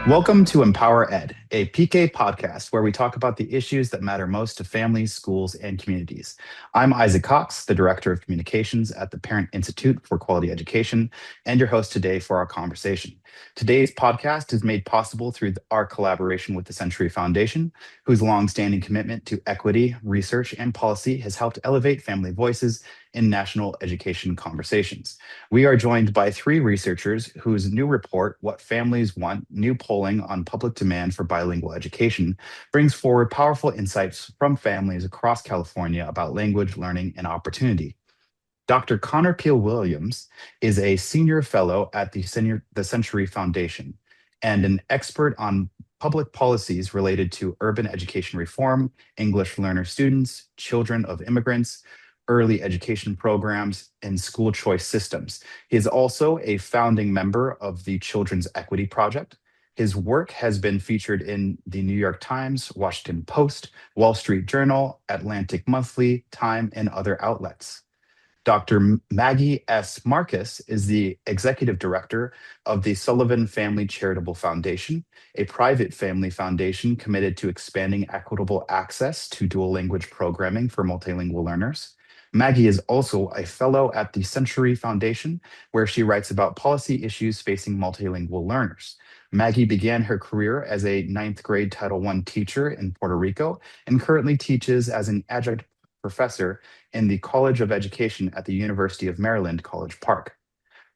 Welcome to Empower Ed, a PK podcast where we talk about the issues that matter most to families, schools, and communities. I'm Isaac Cox, the Director of Communications at the Parent Institute for Quality Education, and your host today for our conversation. Today's podcast is made possible through our collaboration with the Century Foundation, whose longstanding commitment to equity, research, and policy has helped elevate family voices in national education conversations. We are joined by three researchers whose new report, What Families Want, New Polling on Public Demand for Bilingual Education, brings forward powerful insights from families across California about language, learning, and opportunity. Dr. Connor Peel Williams is a senior fellow at the Century Foundation and an expert on public policies related to urban education reform, English learner students, children of immigrants, early education programs, and school choice systems. He is also a founding member of the Children's Equity Project. His work has been featured in the New York Times, Washington Post, Wall Street Journal, Atlantic Monthly, Time, and other outlets. Dr. Maggie S. Marcus is the executive director of the Sullivan Family Charitable Foundation, a private family foundation committed to expanding equitable access to dual language programming for multilingual learners. Maggie is also a fellow at the Century Foundation, where she writes about policy issues facing multilingual learners. Maggie began her career as a ninth grade Title I teacher in Puerto Rico and currently teaches as an adjunct professor in the College of Education at the University of Maryland, College Park.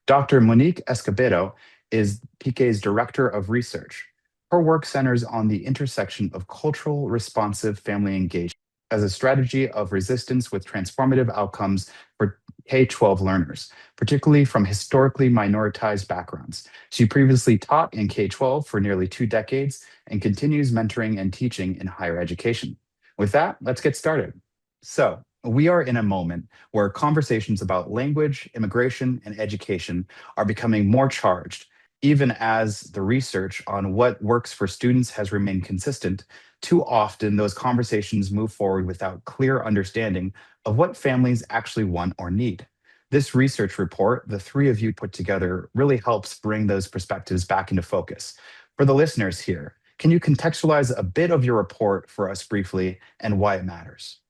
Dr. Monique Escobedo is PK's Director of Research. Her work centers on the intersection of cultural responsive family engagement as a strategy of resistance with transformative outcomes for K-12 learners, particularly from historically minoritized backgrounds. She previously taught in K-12 for nearly 2 decades and continues mentoring and teaching in higher education. With that, let's get started. So, we are in a moment where conversations about language, immigration, and education are becoming more charged, even as the research on what works for students has remained consistent. Too often, those conversations move forward without clear understanding of what families actually want or need. This research report, the three of you put together, really helps bring those perspectives back into focus. For the listeners here, can you contextualize a bit of your report for us briefly and why it matters?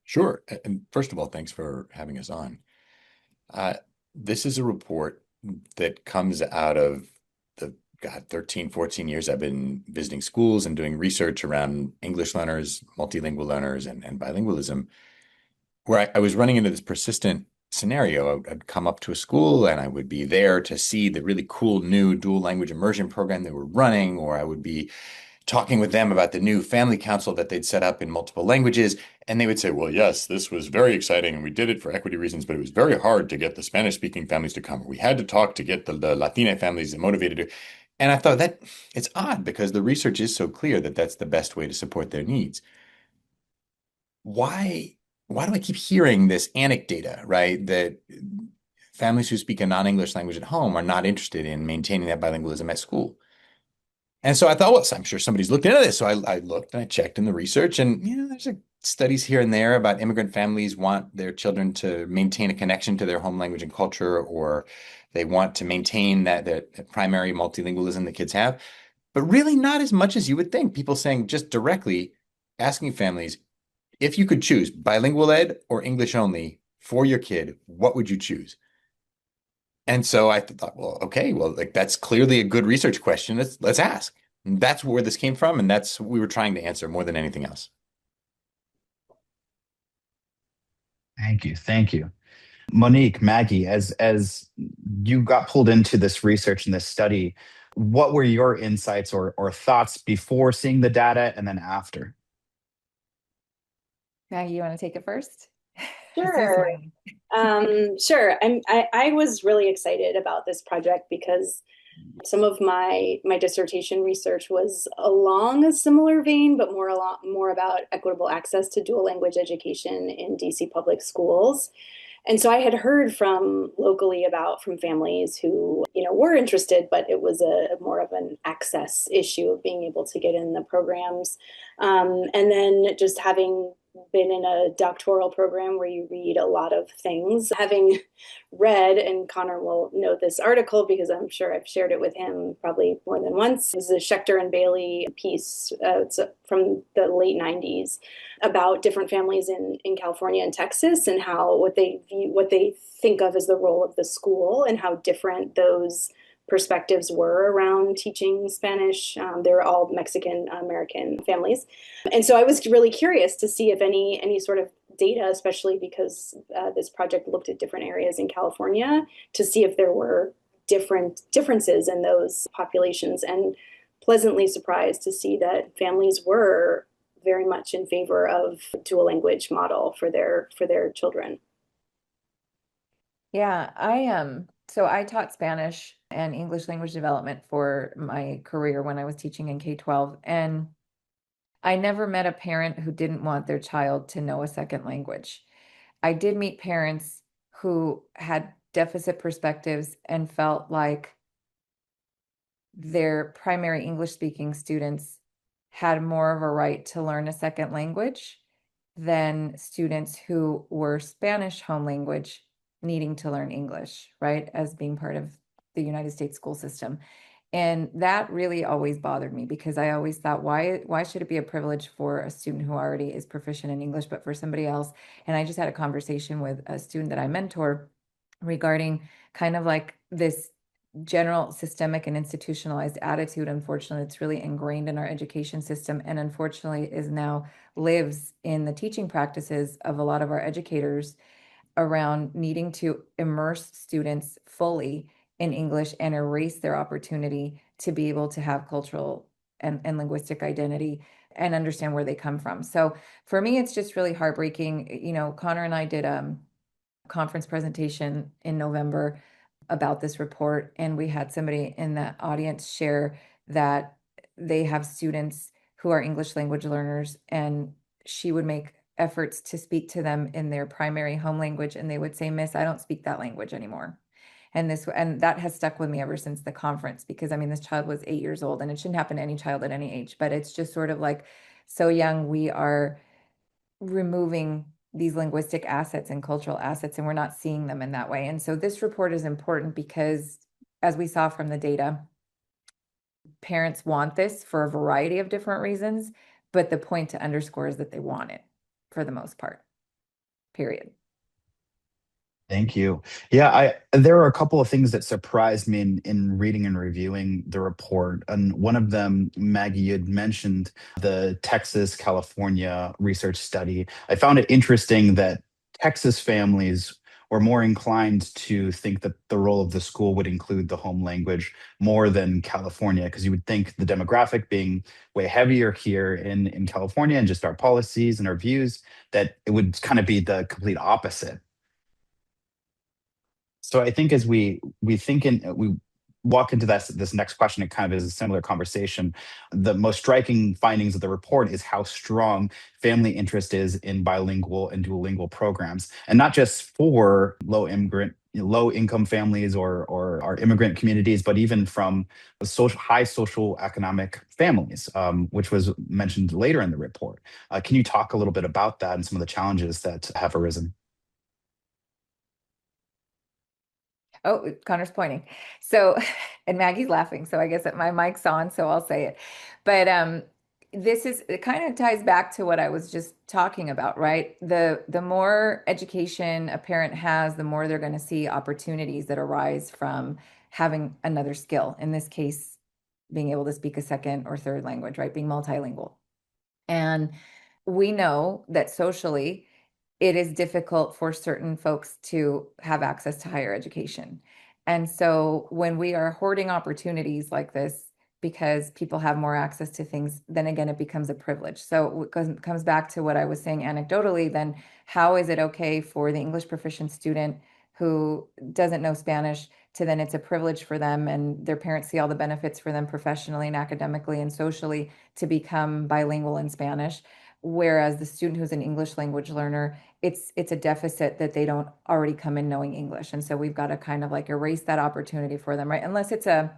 Sure. And first of all, thanks for having us on. Uh, this is a report that comes out of the 13, 14 years I've been visiting schools and doing research around English learners, multilingual learners, and bilingualism, where I was running into this persistent scenario. I'd come up to a school and I would be there to see the really cool new dual language immersion program they were running, or I would be talking with them about the new family council that they'd set up in multiple languages. And they would say, well, yes, this was very exciting and we did it for equity reasons, but it was very hard to get the Spanish speaking families to come. We had to talk to get the Latina families motivated to. And I thought that it's odd because the research is so clear that that's the best way to support their needs. Why, why do I keep hearing this anecdata, right? That families who speak a non-English language at home are not interested in maintaining that bilingualism at school. And so I thought, well, I'm sure somebody's looked into this. So I looked and I checked in the research, and there's studies here and there about immigrant families want their children to maintain a connection to their home language and culture, or they want to maintain that primary multilingualism that kids have, but really not as much as you would think. People saying just directly, asking families, if you could choose bilingual ed or English only for your kid, what would you choose? And so I thought, well, okay, well, like that's clearly a good research question. Let's ask. And that's where this came from, and that's what we were trying to answer more than anything else. Thank you. Thank you. Monique, Maggie, as you got pulled into this research and this study, what were your insights or thoughts before seeing the data and then after? Maggie, you want to take it first? Sure. Sure. I was really excited about this project because some of my dissertation research was along a similar vein, but a lot more about equitable access to dual language education in DC public schools. And so I had heard from locally from families who, were interested, but it was a more of an access issue of being able to get in the programs. And then just having been in a doctoral program where you read a lot of things. Having read, and Connor will know this article because I'm sure I've shared it with him probably more than once, is a Schechter and Bailey piece. It's from the late 90s about different families in California and Texas, and how what they think of as the role of the school, and how different those perspectives were around teaching Spanish. They're all Mexican American families. And so I was really curious to see if any sort of data, especially because this project looked at different areas in California, to see if there were differences in those populations, and pleasantly surprised to see that families were very much in favor of dual language model for their children. Yeah, so I taught Spanish and English language development for my career when I was teaching in K-12, and I never met a parent who didn't want their child to know a second language. I did meet parents who had deficit perspectives and felt like their primary English speaking students had more of a right to learn a second language than students who were Spanish home language needing to learn English, right, as being part of the United States school system. And that really always bothered me, because I always thought, why should it be a privilege for a student who already is proficient in English, but for somebody else? And I just had a conversation with a student that I mentor regarding kind of like this general systemic and institutionalized attitude. Unfortunately, it's really ingrained in our education system, and unfortunately is now lives in the teaching practices of a lot of our educators, around needing to immerse students fully in English and erase their opportunity to be able to have cultural and linguistic identity and understand where they come from. So for me, it's just really heartbreaking. Connor and I did a conference presentation in November about this report, and we had somebody in the audience share that they have students who are English language learners, and she would make efforts to speak to them in their primary home language, and they would say, "Miss, I don't speak that language anymore." And that has stuck with me ever since the conference, because I mean, this child was 8 years old, and it shouldn't happen to any child at any age, but it's just sort of like, so young, we are removing these linguistic assets and cultural assets, and we're not seeing them in that way. And so this report is important because, as we saw from the data, parents want this for a variety of different reasons, but the point to underscore is that they want it for the most part, period. Thank you. Yeah, there are a couple of things that surprised me in reading and reviewing the report. And one of them, Maggie, you had mentioned the Texas, California research study. I found it interesting that Texas families were more inclined to think that the role of the school would include the home language more than California, because you would think the demographic being way heavier here in California, and just our policies and our views, that it would kind of be the complete opposite. So I think as we walk into this next question, it kind of is a similar conversation. The most striking findings of the report is how strong family interest is in bilingual and dual lingual programs, and not just for low income families or our immigrant communities, but even from high social economic families, which was mentioned later in the report. Can you talk a little bit about that and some of the challenges that have arisen? Oh, Connor's pointing. So, and Maggie's laughing. So I guess that my mic's on, so I'll say it. But it kind of ties back to what I was just talking about, right? The more education a parent has, the more they're going to see opportunities that arise from having another skill. In this case, being able to speak a second or third language, right? Being multilingual. And we know that socially, it is difficult for certain folks to have access to higher education. And so when we are hoarding opportunities like this, because people have more access to things, then again, it becomes a privilege. So it comes back to what I was saying anecdotally, then how is it okay for the English proficient student who doesn't know Spanish to then it's a privilege for them, and their parents see all the benefits for them professionally and academically and socially to become bilingual in Spanish? Whereas the student who's an English language learner, it's a deficit that they don't already come in knowing English. And so we've got to kind of like erase that opportunity for them, right? Unless it's a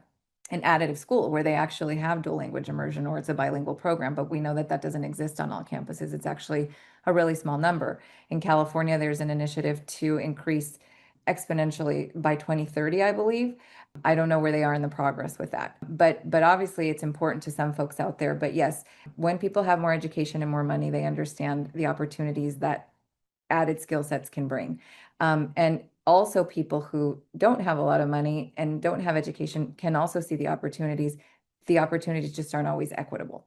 an additive school where they actually have dual language immersion or it's a bilingual program, but we know that that doesn't exist on all campuses. It's actually a really small number. In California, there's an initiative to increase exponentially by 2030, I believe. I don't know where they are in the progress with that, but obviously it's important to some folks out there. But yes, when people have more education and more money, they understand the opportunities that added skill sets can bring. And also people who don't have a lot of money and don't have education can also see the opportunities. The opportunities just aren't always equitable.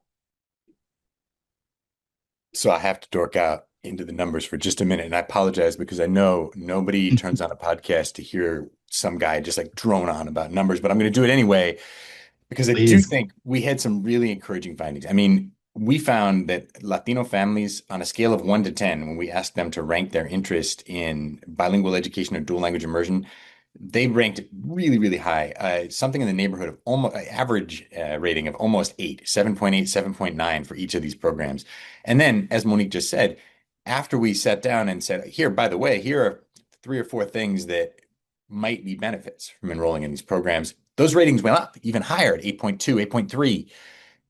So I have to dork out into the numbers for just a minute. And I apologize because I know nobody turns on a podcast to hear some guy just like drone on about numbers, but I'm going to do it anyway because I do Please. think we had some really encouraging findings. I mean, we found that Latino families, on a scale of 1 to 10, when we asked them to rank their interest in bilingual education or dual language immersion, they ranked really, really high. Something in the neighborhood of almost average rating of almost 8, 7.8, 7.9 for each of these programs. And then, as Monique just said, after we sat down and said, here, by the way, here are 3 or 4 things that might be benefits from enrolling in these programs, those ratings went up even higher at 8.2, 8.3.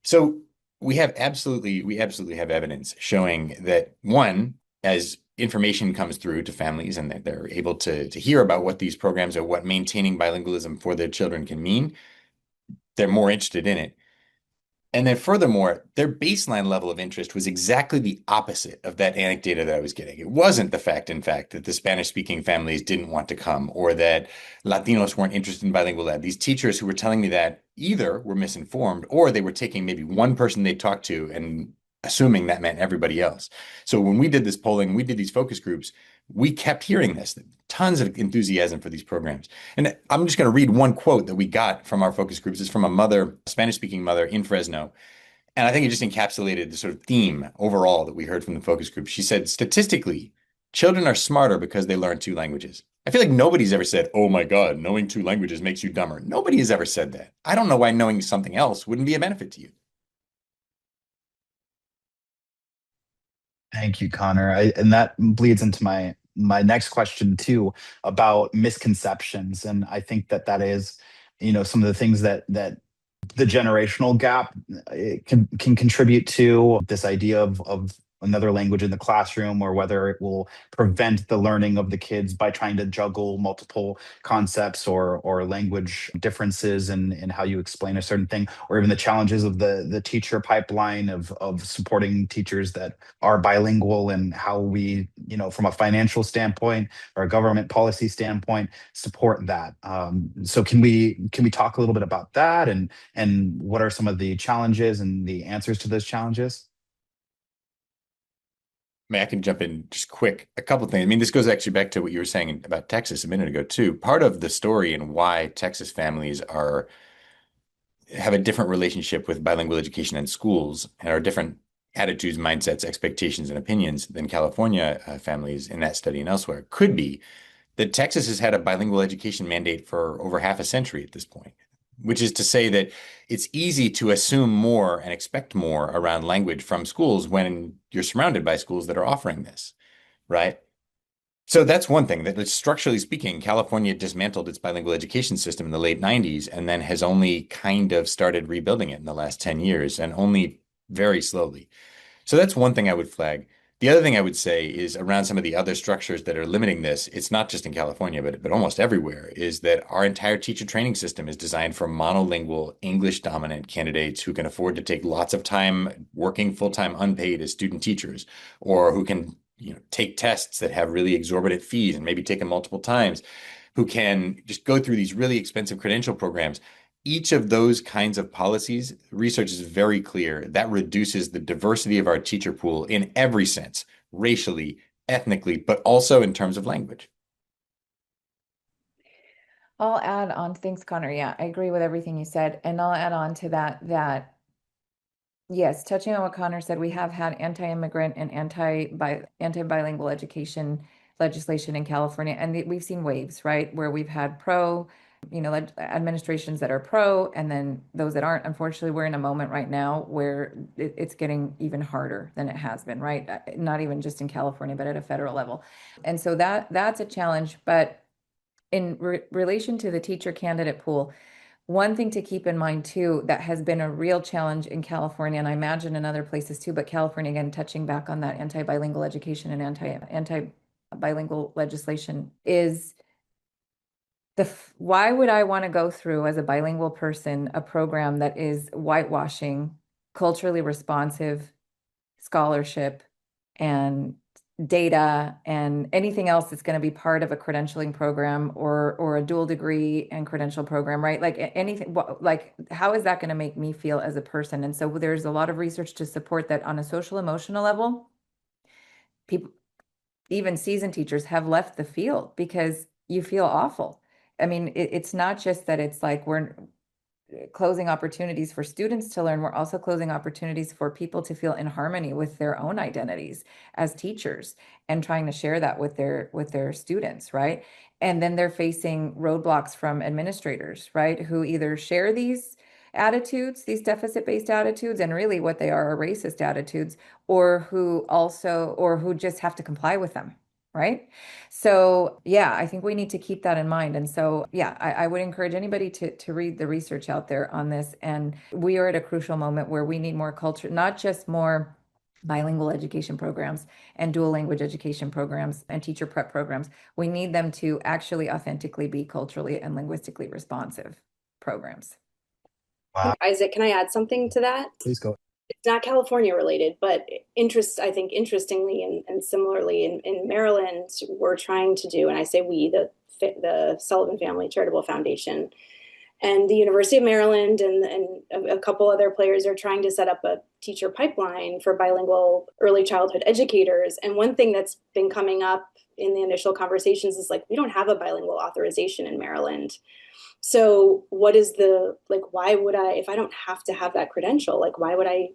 So we absolutely have evidence showing that one, as information comes through to families and that they're able to hear about what these programs are, what maintaining bilingualism for their children can mean, they're more interested in it. And then furthermore, their baseline level of interest was exactly the opposite of that anecdata that I was getting. It wasn't the fact, in fact, that the Spanish-speaking families didn't want to come or that Latinos weren't interested in bilingual ed. These teachers who were telling me that either were misinformed or they were taking maybe one person they talked to and assuming that meant everybody else. So when we did this polling, we did these focus groups, we kept hearing this, tons of enthusiasm for these programs. And I'm just going to read one quote that we got from our focus groups. It's from a mother, Spanish-speaking mother in Fresno. And I think it just encapsulated the sort of theme overall that we heard from the focus group. She said, statistically, children are smarter because they learn 2 languages. I feel like nobody's ever said, oh my God, knowing 2 languages makes you dumber. Nobody has ever said that. I don't know why knowing something else wouldn't be a benefit to you. Thank you, Connor. And that bleeds into my next question too about misconceptions, and I think that is, some of the things that the generational gap can contribute to this idea of another language in the classroom, or whether it will prevent the learning of the kids by trying to juggle multiple concepts or language differences in how you explain a certain thing, or even the challenges of the teacher pipeline of supporting teachers that are bilingual, and how we, from a financial standpoint or a government policy standpoint, support that. So can we talk a little bit about that, and what are some of the challenges and the answers to those challenges? I mean, I can jump in just quick. A couple of things. I mean, this goes actually back to what you were saying about Texas a minute ago, too. Part of the story and why Texas families have a different relationship with bilingual education in schools and are different attitudes, mindsets, expectations, and opinions than California families in that study and elsewhere could be that Texas has had a bilingual education mandate for over half a century at this point, which is to say that it's easy to assume more and expect more around language from schools when you're surrounded by schools that are offering this, right? So that's one thing that, structurally speaking, California dismantled its bilingual education system in the late 90s and then has only kind of started rebuilding it in the last 10 years, and only very slowly. So that's one thing I would flag. The other thing I would say is around some of the other structures that are limiting this. It's not just in California, but almost everywhere, is that our entire teacher training system is designed for monolingual, English dominant candidates who can afford to take lots of time working full-time unpaid as student teachers, or who can, take tests that have really exorbitant fees and maybe take them multiple times, who can just go through these really expensive credential programs. Each of those kinds of policies, research is very clear, that reduces the diversity of our teacher pool in every sense, racially, ethnically, but also in terms of language. I'll add on. Thanks, Connor. Yeah, I agree with everything you said. And I'll add on to that yes, touching on what Connor said, we have had anti-immigrant and anti-bilingual education legislation in California, and we've seen waves, right, where we've had pro, administrations that are pro, and then those that aren't. Unfortunately, we're in a moment right now where it's getting even harder than it has been, right? Not even just in California, but at a federal level. And so that's a challenge. But in relation to the teacher candidate pool, One thing to keep in mind too, that has been a real challenge in California, and I imagine in other places too, but California, again, touching back on that anti-bilingual education and anti-bilingual legislation, is why would I want to go through as a bilingual person a program that is whitewashing culturally responsive scholarship and data and anything else that's going to be part of a credentialing program or a dual degree and credential program, right? Like anything, like how is that going to make me feel as a person? And so there's a lot of research to support that on a social emotional level. People, even seasoned teachers, have left the field because you feel awful. I mean, it's not just that it's like we're closing opportunities for students to learn, we're also closing opportunities for people to feel in harmony with their own identities as teachers and trying to share that with their students, right? And then they're facing roadblocks from administrators, right, who either share these attitudes, these deficit-based attitudes, and really what they are racist attitudes, or who just have to comply with them, right? So yeah, I think we need to keep that in mind. And so yeah, I would encourage anybody to read the research out there on this. And we are at a crucial moment where we need more culture, not just more bilingual education programs and dual language education programs and teacher prep programs. We need them to actually authentically be culturally and linguistically responsive programs. Wow. Isaac, can I add something to that? Please go. It's not California related, but I think interestingly and similarly in Maryland, we're trying to do, and I say we, the Sullivan Family Charitable Foundation and the University of Maryland and a couple other players are trying to set up a teacher pipeline for bilingual early childhood educators. And one thing that's been coming up in the initial conversations is like, we don't have a bilingual authorization in Maryland. So what is why would I, if I don't have to have that credential, like why would I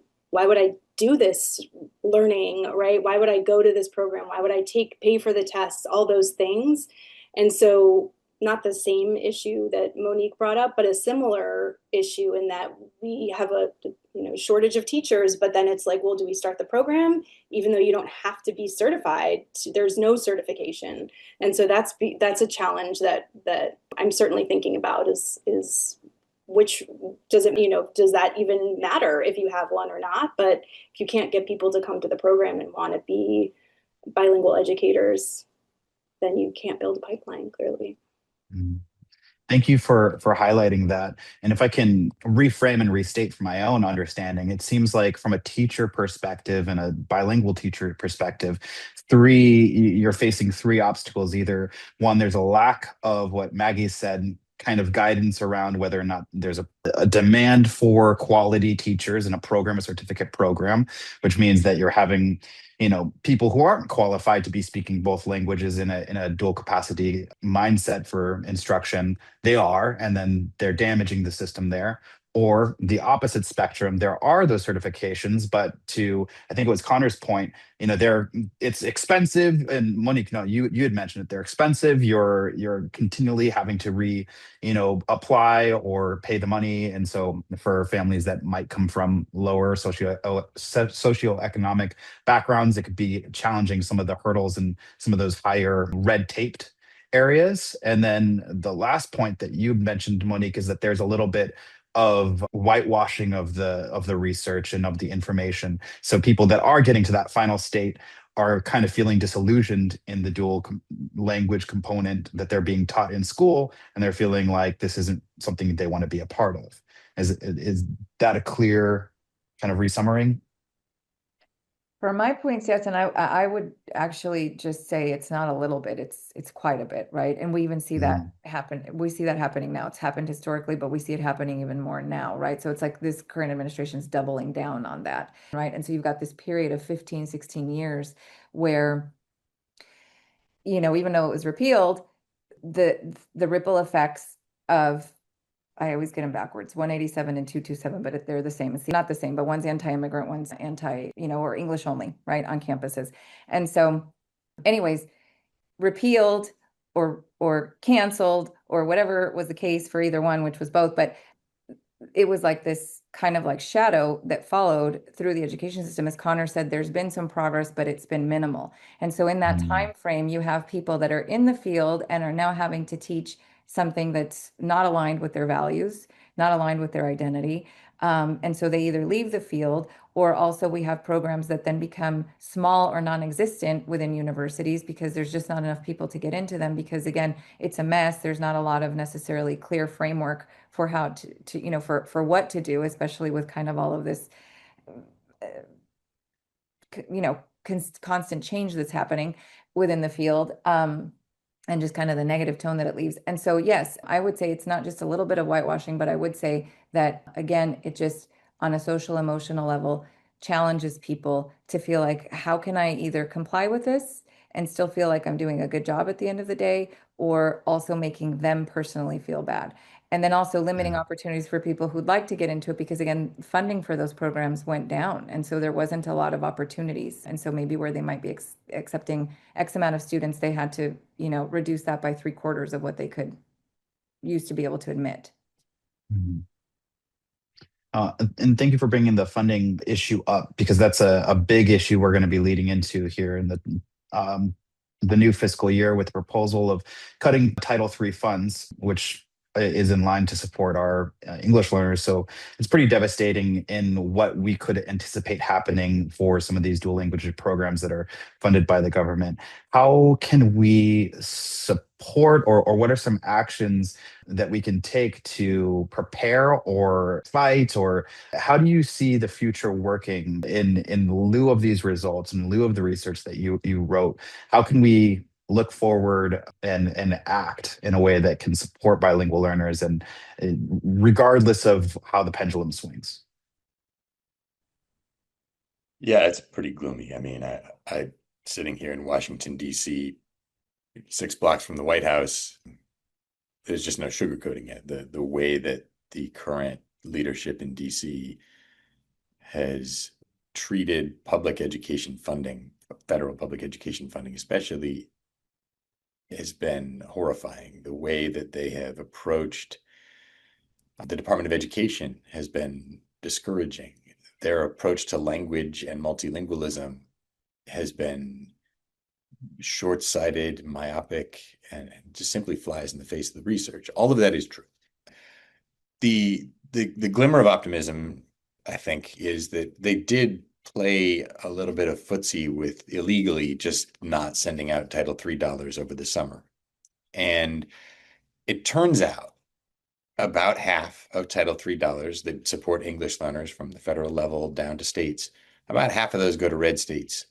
do this learning, right? Why would I go to this program? Why would I pay for the tests, all those things? And so not the same issue that Monique brought up, but a similar issue in that we have a shortage of teachers, but then it's like, well, do we start the program? Even though you don't have to be certified, there's no certification. And so that's a challenge that I'm certainly thinking about is which does that even matter if you have one or not? But if you can't get people to come to the program and want to be bilingual educators, then you can't build a pipeline, clearly. Mm. Thank you for highlighting that. And if I can reframe and restate from my own understanding, it seems like from a teacher perspective and a bilingual teacher perspective, you're facing three obstacles. Either one, there's a lack of what Maggie said, kind of guidance around whether or not there's a demand for quality teachers in a program, a certificate program, which means that you're having people who aren't qualified to be speaking both languages in a dual capacity mindset for instruction. They are, and then they're damaging the system there. Or the opposite spectrum, there are those certifications, but I think it was Connor's point, it's expensive. And Monique, no, you had mentioned it, they're expensive. You're continually having to apply or pay the money. And so for families that might come from lower socioeconomic backgrounds, it could be challenging some of the hurdles and some of those higher red taped areas. And then the last point that you mentioned, Monique, is that there's a little bit of whitewashing of the research and of the information. So people that are getting to that final state are kind of feeling disillusioned in the dual language component that they're being taught in school, and they're feeling like this isn't something they want to be a part of. Is that a clear kind of resummering? For my points, yes, and I would actually just say it's not a little bit, it's quite a bit, right? And we even see that happen. We see that happening now. It's happened historically, but we see it happening even more now, right? So it's like this current administration's doubling down on that, right? And so you've got this period of 15, 16 years where, even though it was repealed, the ripple effects of, I always get them backwards, 187 and 227, but they're the same. It's not the same, but one's anti-immigrant, one's or English only, right, on campuses. And so anyways, repealed or canceled or whatever was the case for either one, which was both, but it was like this kind of like shadow that followed through the education system. As Connor said, there's been some progress, but it's been minimal. And so in that time frame, you have people that are in the field and are now having to teach something that's not aligned with their values, not aligned with their identity. And so they either leave the field, or also we have programs that then become small or non-existent within universities because there's just not enough people to get into them, because again, it's a mess. There's not a lot of necessarily clear framework for how to for what to do, especially with kind of all of this constant change that's happening within the field, and just kind of the negative tone that it leaves. And so, yes, I would say it's not just a little bit of whitewashing, but I would say that, again, it just, on a social emotional level, challenges people to feel like, how can I either comply with this and still feel like I'm doing a good job at the end of the day, or also making them personally feel bad? And then also limiting Yeah. opportunities for people who'd like to get into it, because again, funding for those programs went down. And so there wasn't a lot of opportunities. And so maybe where they might be accepting X amount of students, they had to, reduce that by 3/4 of what they could use to be able to admit. Mhm. And thank you for bringing the funding issue up, because that's a big issue we're going to be leading into here in the new fiscal year, with the proposal of cutting Title III funds, which is in line to support our English learners. So it's pretty devastating in what we could anticipate happening for some of these dual language programs that are funded by the government. How can we support, or what are some actions that we can take to prepare or fight, or how do you see the future working in lieu of these results, in lieu of the research that you wrote? How can we look forward and act in a way that can support bilingual learners, and regardless of how the pendulum swings? Yeah, it's pretty gloomy. I mean, I sitting here in Washington, D.C., 6 blocks from the White House, there's just no sugarcoating it. The way that the current leadership in DC has treated public education funding, federal public education funding especially, has been horrifying. The way that they have approached the Department of Education has been discouraging. Their approach to language and multilingualism has been short-sighted, myopic, and just simply flies in the face of the research. All of that is true. The glimmer of optimism, I think, is that they did play a little bit of footsie with illegally just not sending out Title III dollars over the summer. And it turns out about half of Title III dollars that support English learners from the federal level down to states, about half of those go to red states.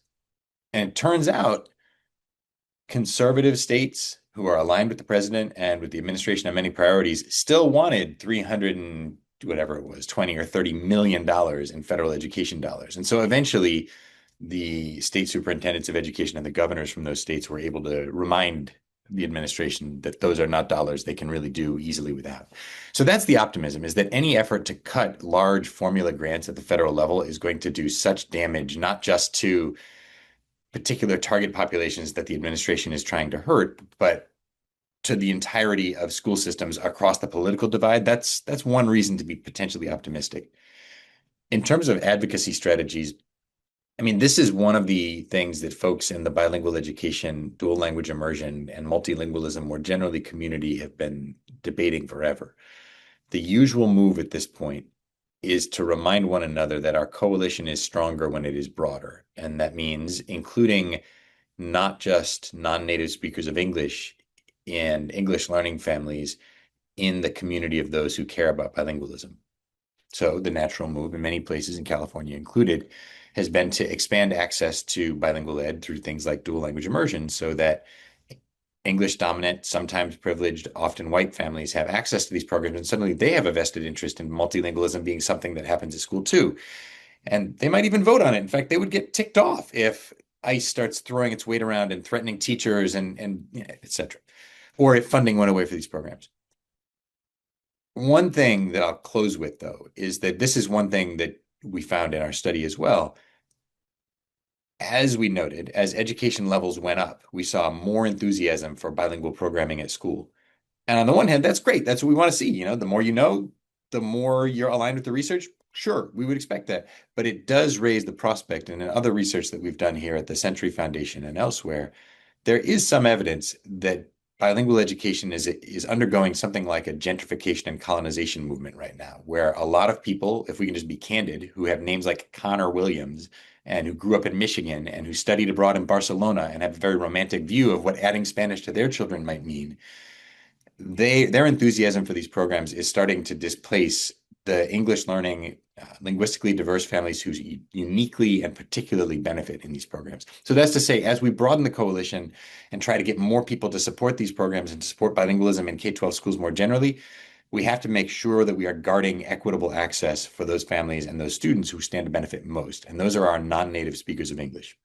And it turns out conservative states who are aligned with the president and with the administration on many priorities still wanted 300 and whatever it was, 20 or 30 million dollars in federal education dollars. And so eventually the state superintendents of education and the governors from those states were able to remind the administration that those are not dollars they can really do easily without. So that's the optimism, is that any effort to cut large formula grants at the federal level is going to do such damage, not just to particular target populations that the administration is trying to hurt, but to the entirety of school systems across the political divide. That's one reason to be potentially optimistic. In terms of advocacy strategies, I mean, this is one of the things that folks in the bilingual education, dual language immersion, and multilingualism more generally community have been debating forever. The usual move at this point is to remind one another that our coalition is stronger when it is broader. And that means including not just non-native speakers of English and English learning families in the community of those who care about bilingualism. So the natural move in many places, in California included, has been to expand access to bilingual ed through things like dual language immersion, so that English dominant, sometimes privileged, often white families have access to these programs, and suddenly they have a vested interest in multilingualism being something that happens at school too. And they might even vote on it. In fact, they would get ticked off if ICE starts throwing its weight around and threatening teachers and et cetera, or if funding went away for these programs. One thing that I'll close with, though, is that this is one thing that we found in our study as well. As we noted, as education levels went up, we saw more enthusiasm for bilingual programming at school. And on the one hand, that's great. That's what we want to see. The more you know, the more you're aligned with the research. Sure, we would expect that. But it does raise the prospect, and in other research that we've done here at the Century Foundation and elsewhere, there is some evidence that bilingual education is undergoing something like a gentrification and colonization movement right now, where a lot of people, if we can just be candid, who have names like Connor Williams and who grew up in Michigan and who studied abroad in Barcelona and have a very romantic view of what adding Spanish to their children might mean, their enthusiasm for these programs is starting to displace the English learning, linguistically diverse families who uniquely and particularly benefit in these programs. So that's to say, as we broaden the coalition and try to get more people to support these programs and to support bilingualism in K-12 schools more generally, we have to make sure that we are guarding equitable access for those families and those students who stand to benefit most. And those are our non-native speakers of English.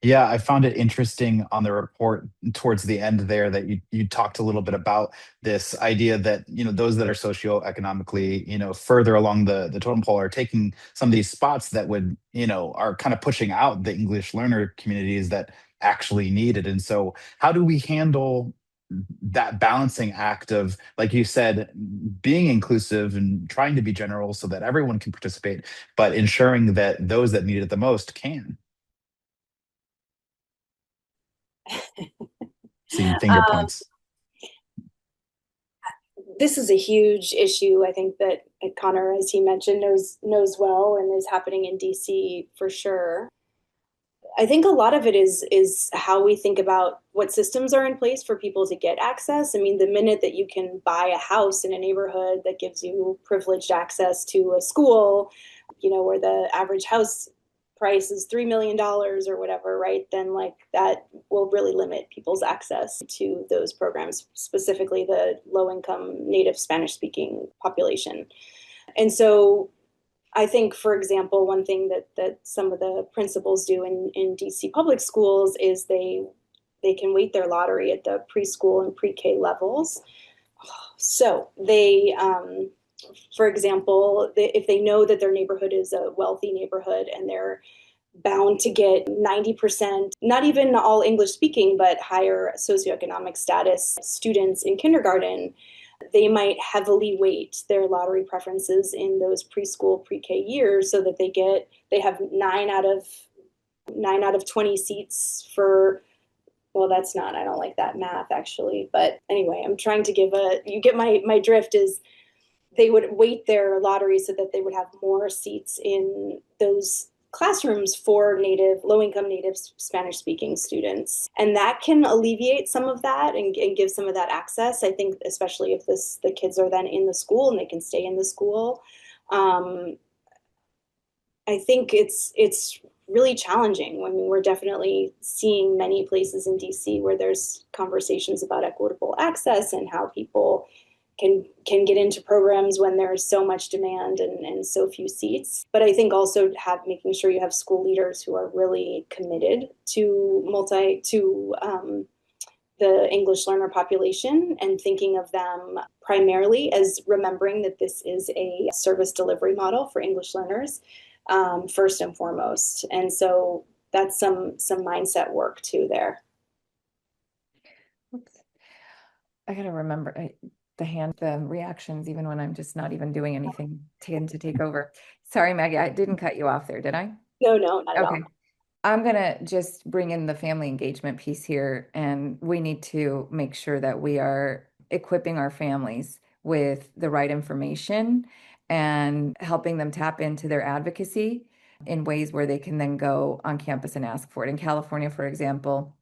Yeah, I found it interesting on the report towards the end there that you talked a little bit about this idea that, those that are socioeconomically, further along the totem pole are taking some of these spots that would, are kind of pushing out the English learner communities that actually need it. And so how do we handle that balancing act of, like you said, being inclusive and trying to be general so that everyone can participate, but ensuring that those that need it the most can? Seeing finger points. This is a huge issue. I think that Connor, as he mentioned, knows well and is happening in DC for sure. I think a lot of it is how we think about what systems are in place for people to get access. I mean, the minute that you can buy a house in a neighborhood that gives you privileged access to a school, where the average house price is $3 million or whatever, right? Then like that will really limit people's access to those programs, specifically the low income native Spanish speaking population. And so I think, for example, one thing that some of the principals do in DC public schools is they can weight their lottery at the preschool and pre-K levels. So they, for example, if they know that their neighborhood is a wealthy neighborhood and they're bound to get 90%, not even all English speaking, but higher socioeconomic status students in kindergarten, they might heavily weight their lottery preferences in those preschool pre-K years so that they have 9 out of 20 seats for, well, that's not, I don't like that math actually, but anyway, I'm trying to you get my drift is they would weight their lottery so that they would have more seats in those classrooms for low-income native Spanish-speaking students. And that can alleviate some of that and give some of that access. I think especially if the kids are then in the school and they can stay in the school. I think it's really challenging. I mean, we're definitely seeing many places in DC where there's conversations about equitable access and how people can get into programs when there's so much demand and so few seats. But I think also making sure you have school leaders who are really committed to the English learner population and thinking of them primarily as remembering that this is a service delivery model for English learners, first and foremost. And so that's some mindset work too there. Oops. I gotta remember the reactions, even when I'm just not even doing anything, tend to take over. Sorry, Maggie, I didn't cut you off there, did I? No, not at all. I'm gonna just bring in the family engagement piece here, and we need to make sure that we are equipping our families with the right information and helping them tap into their advocacy in ways where they can then go on campus and ask for it. In California, for example,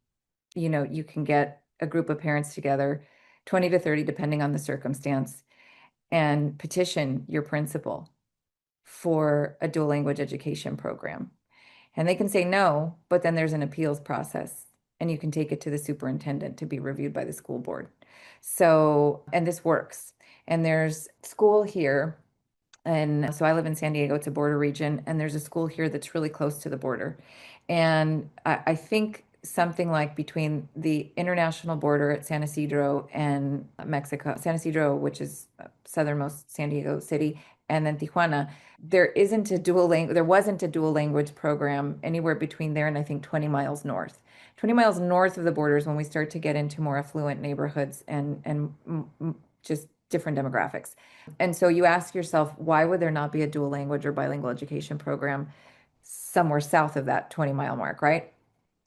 you can get a group of parents together, 20 to 30, depending on the circumstance, and petition your principal for a dual language education program. And they can say no, but then there's an appeals process and you can take it to the superintendent to be reviewed by the school board. So, and this works. And there's school here. And so I live in San Diego, it's a border region, and there's a school here that's really close to the border. And I think something like between the international border at San Isidro and Mexico, San Isidro, which is southernmost San Diego city, and then Tijuana, there wasn't a dual language program anywhere between there and I think 20 miles north. 20 miles north of the borders when we start to get into more affluent neighborhoods and just different demographics. And so you ask yourself, why would there not be a dual language or bilingual education program somewhere south of that 20-mile mark, right?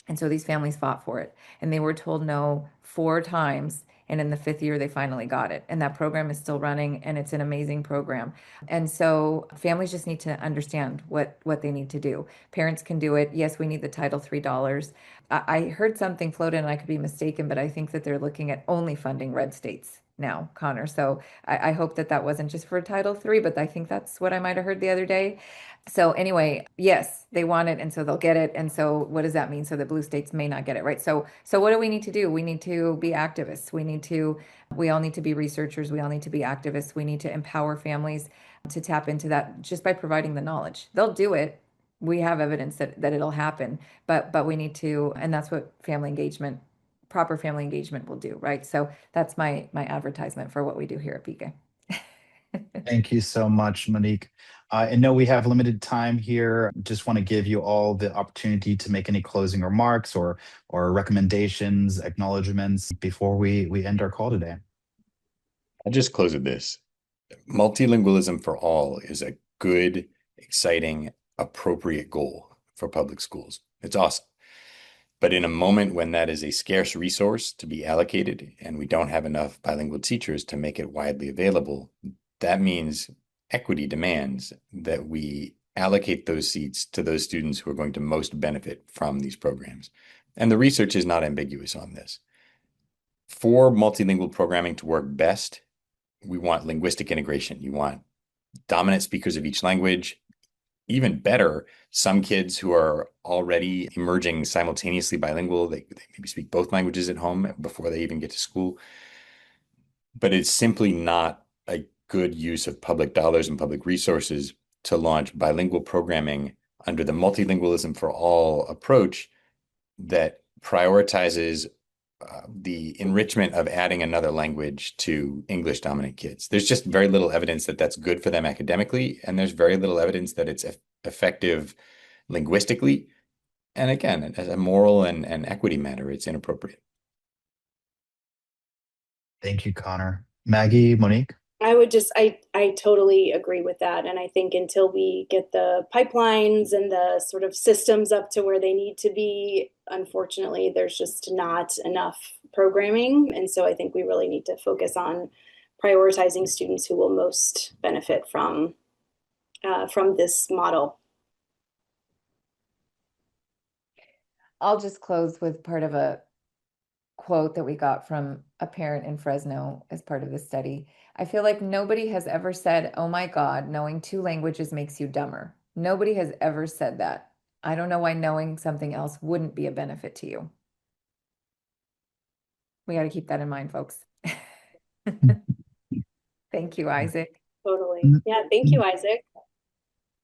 And so these families fought for it, and they were told no 4 times. And in the 5th year, they finally got it. And that program is still running, and it's an amazing program. And so families just need to understand what they need to do. Parents can do it. Yes, we need the Title III dollars. I heard something floated, and I could be mistaken, but I think that they're looking at only funding red states now, Connor. So I hope that wasn't just for Title III, but I think that's what I might have heard the other day. So anyway, yes, they want it, and so they'll get it. And so what does that mean? So the blue states may not get it, right? So what do we need to do? We need to be activists. We all need to be researchers. We all need to be activists. We need to empower families to tap into that just by providing the knowledge. They'll do it. We have evidence that it'll happen, but we need to, and that's what proper family engagement will do, right? So that's my advertisement for what we do here at PK. Thank you so much, Monique. I know we have limited time here. Just want to give you all the opportunity to make any closing remarks or recommendations, acknowledgments before we end our call today. I'll just close with this. Multilingualism for all is a good, exciting, appropriate goal for public schools. It's awesome. But in a moment when that is a scarce resource to be allocated and we don't have enough bilingual teachers to make it widely available, that means equity demands that we allocate those seats to those students who are going to most benefit from these programs. And the research is not ambiguous on this. For multilingual programming to work best, we want linguistic integration. You want dominant speakers of each language. Even better, some kids who are already emerging simultaneously bilingual, they maybe speak both languages at home before they even get to school. But it's simply not a good use of public dollars and public resources to launch bilingual programming under the multilingualism for all approach that prioritizes the enrichment of adding another language to English dominant kids. There's just very little evidence that that's good for them academically, and there's very little evidence that it's effective linguistically. And again, as a moral and equity matter, it's inappropriate. Thank you, Connor. Maggie, Monique? I totally agree with that. And I think until we get the pipelines and the sort of systems up to where they need to be, unfortunately, there's just not enough programming. And so I think we really need to focus on prioritizing students who will most benefit from this model. I'll just close with part of a quote that we got from a parent in Fresno as part of the study. I feel like nobody has ever said, "Oh my God, knowing 2 languages makes you dumber." Nobody has ever said that. I don't know why knowing something else wouldn't be a benefit to you. We got to keep that in mind, folks. Thank you, Isaac. Totally. Yeah, thank you, Isaac.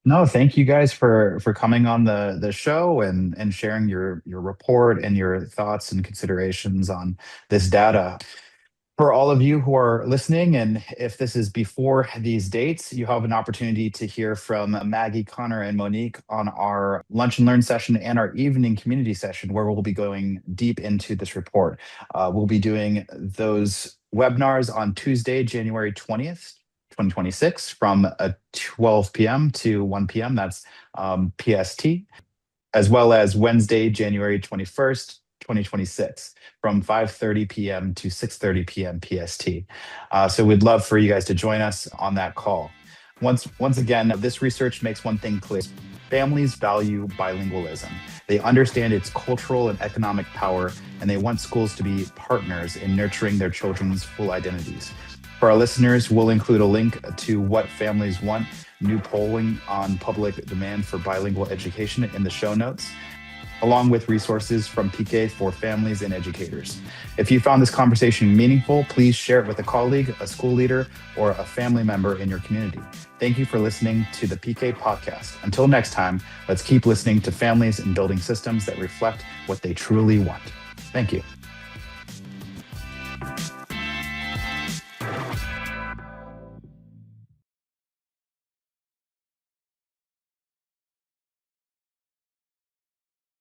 No, thank you guys for coming on the show and sharing your report and your thoughts and considerations on this data. For all of you who are listening, and if this is before these dates, you have an opportunity to hear from Maggie, Connor, and Monique on our Lunch and Learn session and our evening community session, where we'll be going deep into this report. We'll be doing those webinars on Tuesday, January 20th, 2026, from 12 p.m. to 1 p.m. That's PST, as well as Wednesday, January 21st, 2026, from 5:30 p.m. to 6:30 p.m. PST. So we'd love for you guys to join us on that call. Once again, this research makes one thing clear. Families value bilingualism. They understand its cultural and economic power, and they want schools to be partners in nurturing their children's full identities. For our listeners, we'll include a link to What Families Want, new polling on public demand for bilingual education in the show notes, along with resources from PK for families and educators. If you found this conversation meaningful, please share it with a colleague, a school leader, or a family member in your community. Thank you for listening to the PK podcast. Until next time, let's keep listening to families and building systems that reflect what they truly want. Thank you.